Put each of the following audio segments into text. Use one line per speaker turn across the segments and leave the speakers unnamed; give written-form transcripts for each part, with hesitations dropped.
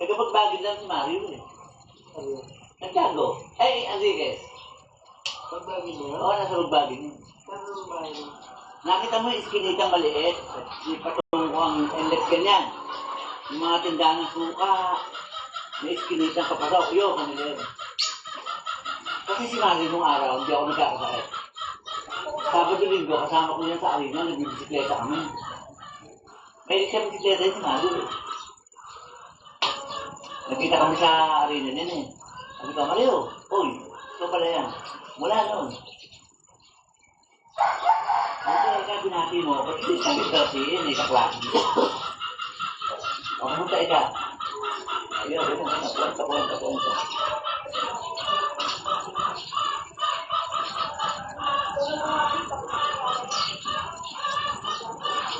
Nagkapagbagin lang si Mario eh. Nagtago. Eh, Enriquez.
Pagbagin mo yun?
Oo, nasa pagbagin yun.
Saan ang bahay mo?
Nakita mo yung iskinitang maliit. Di patungo ang inlet ganyan. Yung mga tindahan ng suka. May iskinitang kapasok. Yun, kanila yun. Kasi si Mario nung araw, hindi ako nagkakasakit. Sabado-linggo, kasama ko yan sa arena, nagbibisikleta kami. May siya bisikleta yun si Mario eh. Nakita kami sa arena niyan eh. Sabi ko, Mario, uy, ito pala yan. Wala noon. Kasi ikaw binati mo, pati di sabi kasi, kaklase. O, pumunta ika. Ayun, tapuan.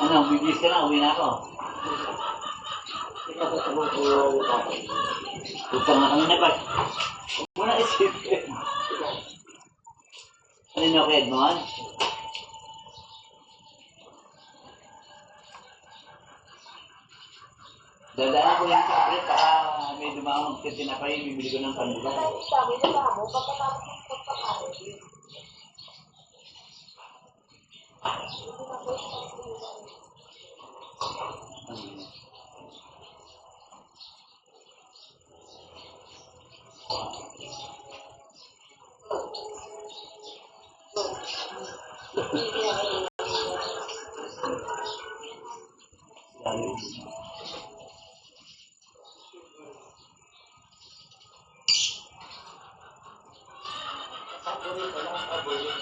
Ano, bibis ka na, uwi na ako. Utang na kami na pa. Muna isipin. Ano ka, Edmond? Dadaan ko lang sa kapit para may dumamang tinapay, bibili ko ng pandulan.
Sabi na mo, pagkatapos ng pagkakaroon.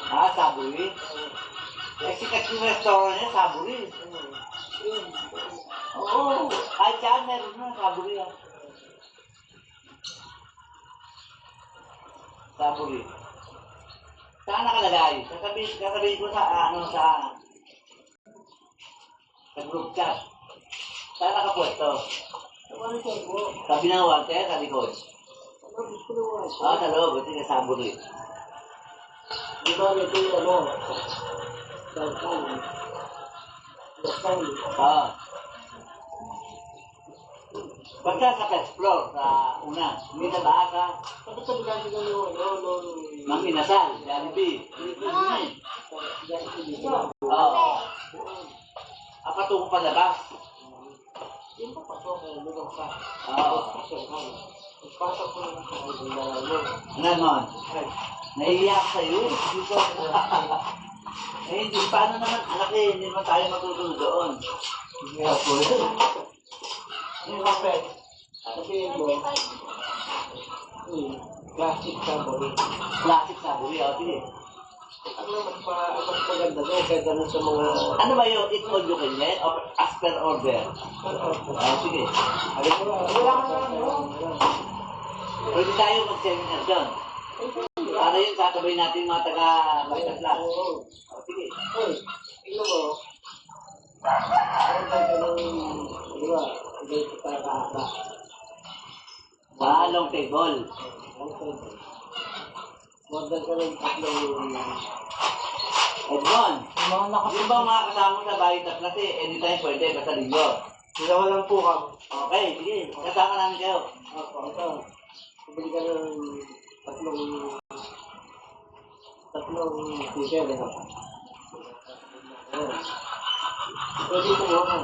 Ah, Saburi? Eh, sikat yung restaurant niya, Saburi. Oo, kahit saan meron na, Saburi ah. Saburi. Saan nakalagay? Sasabihin ko sa, sa group chat. Saan nakapwesto? Sabi ng Walter, sa likod. Ah, sa loob, ito yung Saburi.
Di ba ito yung ano?
Ah. Basta sa first floor, sa una. Hindi sa taas ha.
Bakit sa bilang nila yung ano?
Mang Inasal, Jollibee. Oo. Patungo pa labas.
Yung papasok ko, lumang ka.
Oo.
Pasok ko naman sa mga mo.
Ano naman? Naiiyak sa'yo. Eh, hindi. Paano naman, anak eh, hindi naman tayo matutulog doon. Hindi ako.
Yung kape, sabihin mo, classic sabori.
Classic Saburi, o, sige.
Ano mas maganda doon kaysa doon sa mga...
Ano ba yung eat all you can eat or as per order? Sige.
Wala ka naman.
Pwede tayo mag-seminar doon. Para yun, sasabihin natin mga taga-Vita Plus. Sige.
Hoy, tingnan mo. Ano ba ganun, di ba? Hindi kita kaka.
Long table.
Modern ka ng tatlong...
Edmond, yung bang mga kasama sa Vita Plus eh, anytime pwede, basta linggo.
Dalawa lang po ka.
Okay, sige. Kasama namin kayo.
Ito. Pabili ka ng tatlong t-shirt. Pwede mo ako.